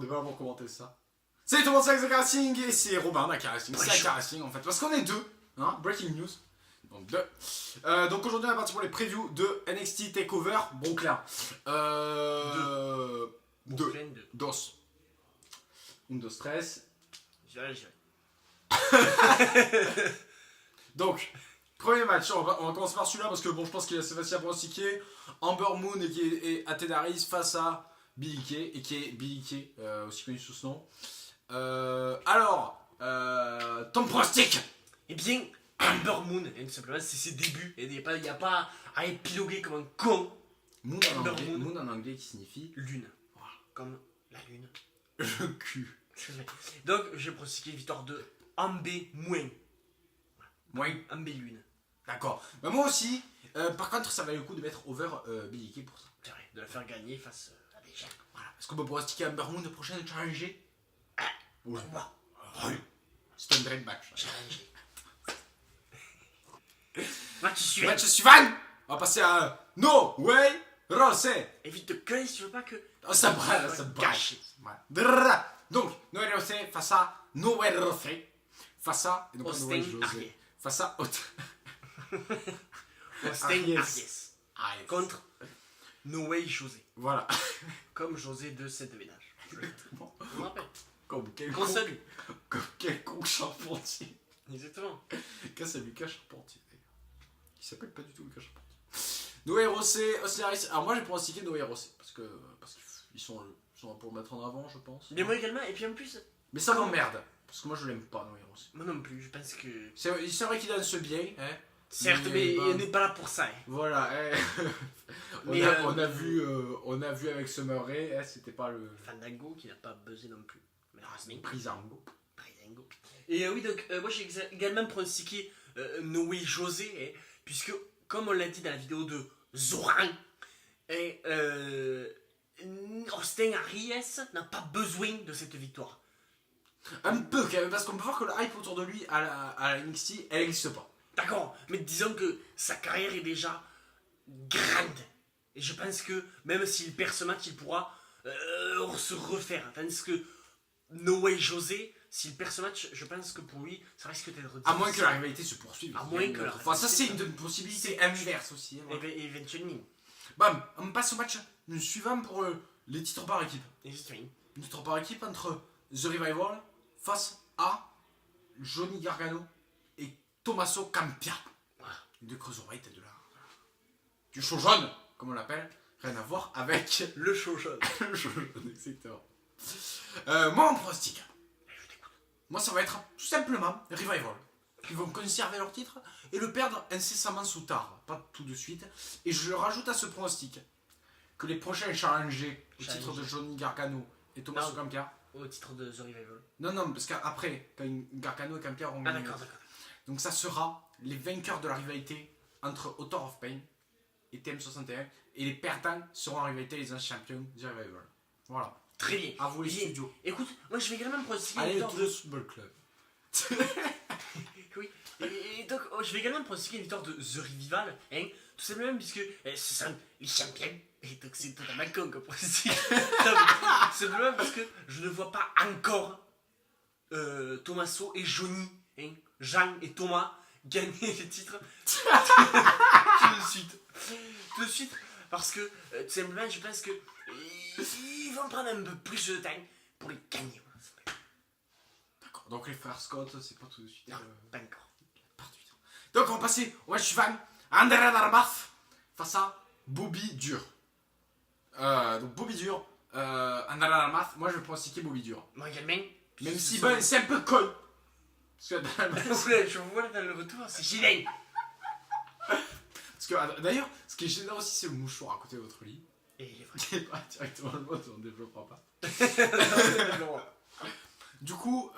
est vraiment pour commenter ça. Salut tout le monde, c'est Alex de Karasing et c'est Robin de Karasing. C'est Karasing en fait, parce qu'on est deux. Hein, breaking news. Donc deux. Donc aujourd'hui on est parti pour les previews de NXT TakeOver Brooklyn. Brooklyn 2. Dos. Un, dos, tres. J'irai. Donc, premier match, on va commencer par celui-là parce que bon, je pense qu'il est assez facile à pronostiquer. Amber Moon et Athena Harris face à Billie Kay, et qui est Billie Kay, aussi connu sous ce nom. Ton pronostic. Eh bien, Amber Moon, tout simplement, c'est ses débuts. Et il n'y a pas à épiloguer comme un con. Moon en anglais qui signifie Lune. Voilà. Comme la lune. le cul. Donc, j'ai pronostiqué une victoire de Amber Moon. Moins. Amber Lune. D'accord. Bah, moi aussi. Par contre, ça valait le coup de mettre over Billie Kay pour ça. C'est vrai, de la faire gagner face à des gens. Voilà. Est-ce qu'on peut pronostiquer Amber Moon le prochain challenger? Pour moi. Oui. C'est un dream match. Challenger. Match suivant. Match suivant. On va passer à No Way Rose. Évite de gueuler si tu veux pas que. Oh, ça brûle, ça gâche. brûle. Donc, No Way Rose face à No Way Rose. Face à. Et donc, Austin No Way Rose. Aries. Face à. Austin Aries. Aries. Contre No Way José. Voilà. Comme José de Saint-Ménage. Je me rappelle. Comme quel Qu'on con. salue. Comme quel con Charpentier. Exactement. Qu'est-ce que c'est Lucas Charpentier d'ailleurs. Il s'appelle pas du tout Lucas Charpentier. No Way Rose, Austin Aries. Alors, moi j'ai pronostiqué No Way Rose. Parce qu'ils sont là pour mettre en avant, je pense. Mais moi également, et puis en plus. Mais ça m'emmerde. Parce que moi je l'aime pas, No Way Rose. Moi non plus, je pense que. C'est vrai qu'il danse bien, hein. Certes, mais il n'est pas là pour ça. Hein. Voilà, Mais on a vu avec Summer Rae, c'était pas le Fandango qui n'a pas buzzé non plus. Malheureusement. Prisango. Prisango. Et oui, donc moi j'ai également pronostiqué No Way José, hein, puisque comme on l'a dit dans la vidéo de Zoran, Austin Aries n'a pas besoin de cette victoire. Un peu quand même, parce qu'on peut voir que le hype autour de lui à la NXT, elle n'existe pas. D'accord, mais disons que sa carrière est déjà grande. Et je pense que même s'il perd ce match, il pourra se refaire. Tandis que No Way José, s'il perd ce match, je pense que pour lui, ça risque d'être difficile. À moins que la rivalité se poursuive. À moins que la Enfin, ça c'est rivalité une possibilité inverse aussi. Hein, voilà. Éventuellement. Bam, on passe au match suivant pour les titres par équipe. Éventuellement. Les titres par équipe entre The Revival face à Johnny Gargano et Tommaso Ciampa. Voilà. De Cruiserweight et du show jaune, comme on l'appelle, rien à voir avec Le show jaune. le show jaune, exactement. Moi, mon pronostic. Moi, ça va être tout simplement Revival. Ils vont conserver leur titre et le perdre incessamment sous tard, pas tout de suite. Et je rajoute à ce pronostic que les prochains challengers au titre de Johnny Gargano et Tommaso Ciampa. Au titre de The Revival. Non, parce qu'après, quand Gargano et Ciampa auront Ah gagné. d'accord. Donc ça sera les vainqueurs de la rivalité entre Author of Pain et TM61. Et les perdants seront en rivalité les anciens champions du Revival. Voilà. Très bien. À vous les Bien. studios. Écoute, moi je vais également pronostiquer Allez, une victoire le de... Football Club. Oui. Et donc, je vais également pronostiquer une victoire de The Revival, hein, tout simplement puisque ce sont les champions. Et donc c'est totalement con comme pronostic. Tout simplement parce que je ne vois pas encore Tommaso et Johnny, hein, Jean et Thomas gagner les titres tout de suite. Tout de suite, parce que tout simplement je pense que ils vont prendre un peu plus de temps pour les gagner. D'accord. Donc les frères Scott, c'est pas tout de suite. Non, pas encore. Pas tout de suite. Donc on va passer au match suivant. Andrade Armas face à Bobby Dur. Donc Bobby Dur, Andrade Armas, moi je vais pronostiquer Bobby Dur. Moi également. Même si ben, c'est un peu con. Parce que Je vois dans le retour, c'est gênant. Parce que d'ailleurs, ce qui est gênant aussi, c'est le mouchoir à côté de votre lit. Et il est vrai. Qui est pas directement le mode, on ne développera pas. Du coup,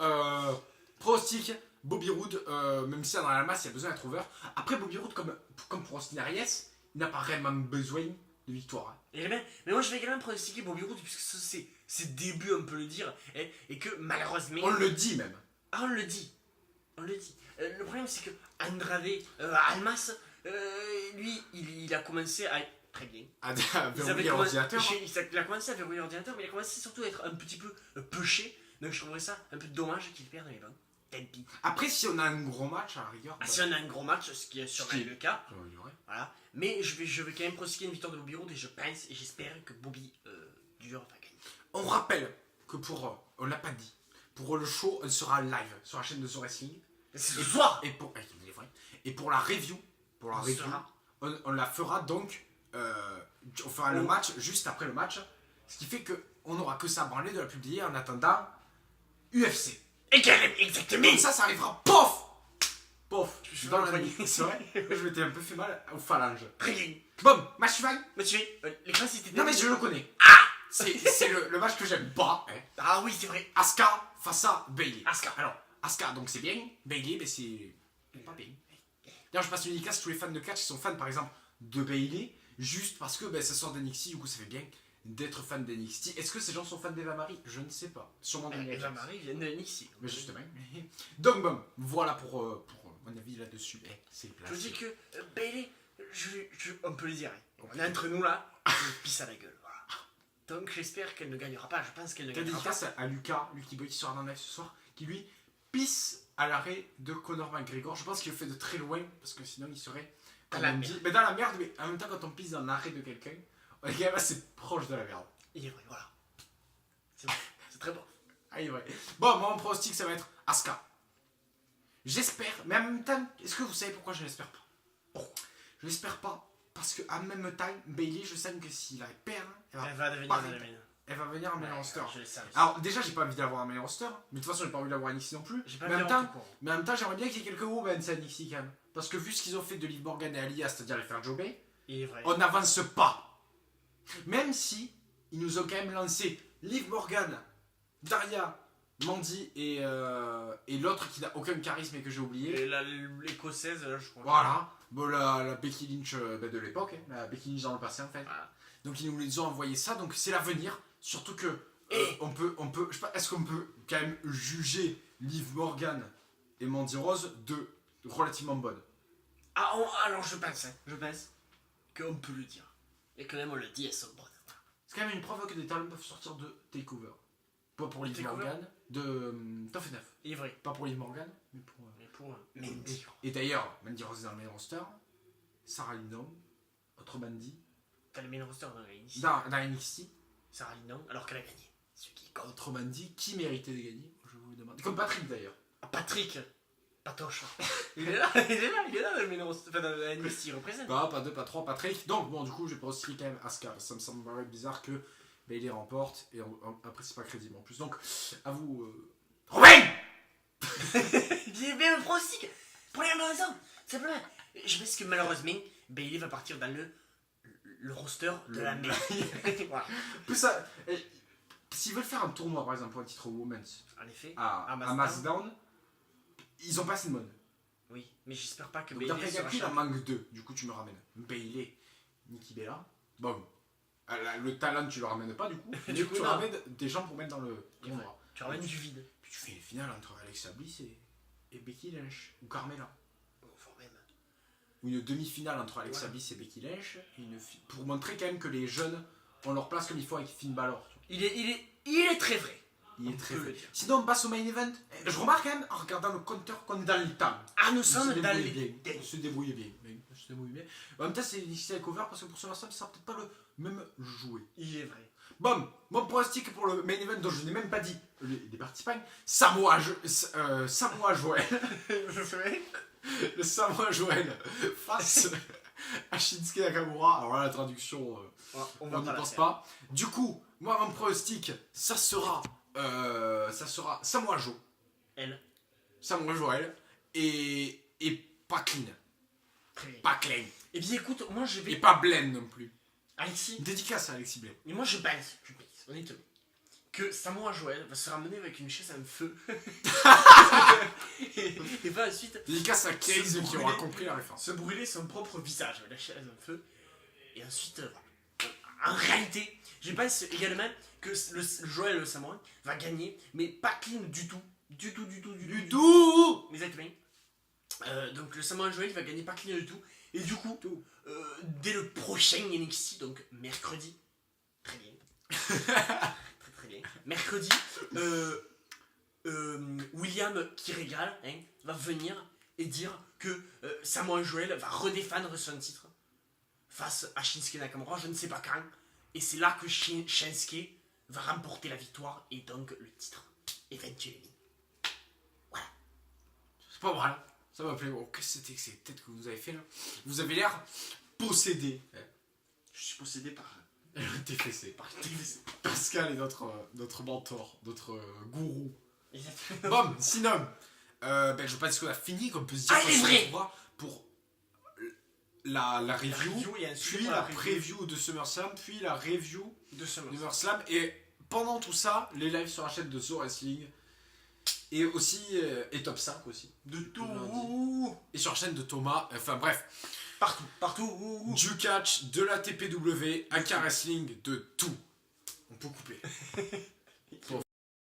pronostic, Bobby Roode, même si dans la masse il y a besoin d'être over. Après, Bobby Roode, comme pour Austin Aries, il n'a pas réellement besoin de victoire. Hein. Mais moi je vais également pronostiquer Bobby Roode puisque c'est ses débuts, on peut le dire, et que malheureusement. On le dit même. Ah, on le dit. On le dit. Le problème c'est que Andrade Almas, lui, il a commencé à très bien. à Ils avaient verrouiller commencé- l'ordinateur. Il a commencé à verrouiller l'ordinateur, mais il a commencé surtout à être un petit peu peuché. Donc je trouverais ça un peu dommage qu'il perde, mais bon. Tant pis. Après, si on a un gros match, à la rigueur. Si on a un gros match, ce qui est sûrement Ce qui- le cas, Ouais. voilà. Mais je vais quand même pronostiquer une victoire de Bobby Roode et je pense et j'espère que Bobby Dur va gagner. On rappelle que on l'a pas dit, pour le show, on sera live sur la chaîne de The Wrestling. C'est ce soir. Et pour la review, on la fera donc. On fera le match juste après le match. Ce qui fait qu'on n'aura que ça à branler de la publier en attendant UFC. Et exactement. Comme ça arrivera POF POF. Je suis Dans dans la le nuit. C'est vrai. Je m'étais un peu fait mal aux phalanges. Très bien. Bon, match suivant. Monsieur, l'écran c'était. Non mais je le connais. C'est le match que j'aime pas. Hein. Ah oui, c'est vrai. Asuka face à Bailey. Asuka. Alors, Asuka, donc c'est bien. Bailey, ben c'est pas bien. D'ailleurs, je passe une dédicace à tous les fans de catch qui sont fans, par exemple, de Bailey, juste parce que ben, ça sort d'NXT, du coup ça fait bien d'être fan d'NXT. Est-ce que ces gens sont fans d'Eva Marie? Je ne sais pas. Sûrement de Eva Marie vient de NXT. Mais justement. Donc bon, voilà pour mon avis là-dessus. C'est Je vous dis que Bailey, on peut le dire. Hein. On est entre nous là, je lui pisse à la gueule. Voilà. Donc j'espère qu'elle ne gagnera pas. Je pense qu'elle ne gagnera pas. Dédicace à Lucas, Lucky Boy qui sera dans le live ce soir, qui lui pisse à l'arrêt de Conor McGregor. Je pense qu'il le fait de très loin, parce que sinon il serait dans la merde. Mais dans la merde, mais en même temps quand on pisse dans l'arrêt de quelqu'un, on est quand même assez proche de la merde. Il est vrai, voilà. C'est bon. C'est très bon. Ah, il est vrai. Bon, mon pronostic ça va être Asuka. J'espère, mais en même temps, est-ce que vous savez pourquoi je l'espère pas? Pourquoi? Je l'espère pas, parce qu'en même temps, Bailey, je sens que s'il la perd, Elle va devenir pas dans la main. elle va venir en main roster. Je le sais. Alors déjà j'ai pas envie d'avoir un main roster, mais de toute façon j'ai pas envie d'avoir NXT non plus. J'ai pas Mais en même bien temps, tout court. Mais en même temps, j'aimerais bien qu'il y ait quelques women à NXT quand même. Parce que vu ce qu'ils ont fait de Liv Morgan et Alia, c'est-à-dire les faire jobber, Il est vrai. on n'avance pas. Même si ils nous ont quand même lancé Liv Morgan, Daria, Mandy et l'autre qui n'a aucun charisme et que j'ai oublié. Et l'écossaise, là, je crois. Voilà. Bon, la Becky Lynch de l'époque, hein, la Becky Lynch dans le passé en fait. Voilà. Donc ils nous ont envoyé ça, donc c'est l'avenir. Surtout que Et- on peut, je sais pas, est-ce qu'on peut quand même juger Liv Morgan et Mandy Rose de relativement bonnes? Alors je pense qu'on peut le dire. Et quand même on le dit, elles sont bonnes. C'est quand même une preuve que des talents peuvent sortir de Takeover. Pas pour Liv Takeover. Morgan, de Tough Enough. Il est vrai. Pas pour Liv Morgan, mais pour. Mais pour Mandy. Et d'ailleurs, Mandy Rose est dans le main roster, Sarah Lynn, autrement dit, T'as le main roster dans la NXT. dans NXT, Sarah Lynn, alors qu'elle a gagné. Ce qui compte. autrement dit, qui méritait de gagner? Je vous le demande. Comme Patrick d'ailleurs. Ah, Patrick Patoche. Il est là dans le main roster. Enfin, dans la NXT, il représente. Pas 2, pas 3, Patrick. Donc bon, du coup, j'ai pronostiqué quand même Asuka. Parce que ça me semble bizarre que Bailey remporte et après c'est pas crédible en plus. Donc, à vous. Romain. J'ai bien le pronostic. Pour la même raison. Simplement. Je pense que malheureusement, Bailey va partir dans le roster de la merde. Voilà. Plus ça. S'ils veulent faire un tournoi par exemple pour un titre Women's En effet. à Masdown. Masdown, ils ont pas assez de monde. Oui, mais j'espère pas que Donc Bailey d'après sera calcul, il en champion. manque 2. Du coup, tu me ramènes Bailey, Nikki Bella. Bon. Le talent, tu le ramènes pas du coup. Du coup, tu non. ramènes des gens pour mettre dans le tournoi. Tu ramènes du vide. Puis tu fais une finale entre Alexa Bliss et Becky Lynch. Ou Carmella. Fort même. Ou une demi-finale entre Alexa Bliss et Becky Lynch. Et pour montrer quand même que les jeunes ont leur place comme il faut avec Finn Balor. Il est très vrai. Il On est très peut vrai. le dire. Sinon, on passe au main event. Je remarque quand même en regardant le compteur qu'on est dans le temps. Ah, nous On sommes se dans débrouille les. bien. On se débrouille bien. On se débrouille bien. En même temps, c'est difficile avec cover parce que pour ce ça sera peut-être pas le même jouet. Il est vrai. Bon, mon pronostic pour le main event dont je n'ai même pas dit les participants, Samoa Joel. Le Samoa Joel face à Shinsuke Nakamura. Alors là, la traduction, On on va n'y pas la pense faire. pas. Du coup, moi, mon pronostic, ça sera Samoa Joe. Elle. Samoa Joel et pas clean. Très bien. Pas clean. Eh bien écoute, moi je Et vais. pas Blaine non plus. Alexis. Dédicace à Alexis Blaine. Mais moi je pense, honnêtement, que Samoa Joel va se ramener avec une chaise en feu. et va ensuite Dédicace à Case Se qui aura brûler. compris la référence. se brûler son propre visage avec la chaise en feu. Et ensuite, voilà. En réalité, je pense également que le Joel le Samoa va gagner, mais pas clean du tout. Du tout. Du tout. Exactement. Donc le Samoa Joel va gagner pas clean du tout, Et du coup, dès le prochain NXT, donc mercredi, très bien, très bien, mercredi, William qui régale va venir et dire que Samoa Joel va redéfendre son titre face à Shinsuke Nakamura, je ne sais pas quand, et c'est là que Shinsuke va remporter la victoire et donc le titre, éventuellement. Voilà. C'est pas mal. Ça m'a plu. Oh, qu'est-ce que c'était que ces têtes que vous avez fait là? Vous avez l'air possédé. Je suis possédé par TFC. par TFC. Pascal est notre mentor, notre gourou. Exactement. Bon, sinon, je pense qu'on a fini, qu'on peut se dire Ah, qu'on il est se vrai. retrouvera pour la review, et ensuite puis pour la review preview de SummerSlam, puis la review de de SummerSlam. SummerSlam, et pendant tout ça, les lives sur la chaîne de So Wrestling, et aussi, et Top 5 aussi, De tout. et sur la chaîne de Thomas, enfin bref, Partout. du catch, de la TPW, AK Wrestling, de tout. On peut couper.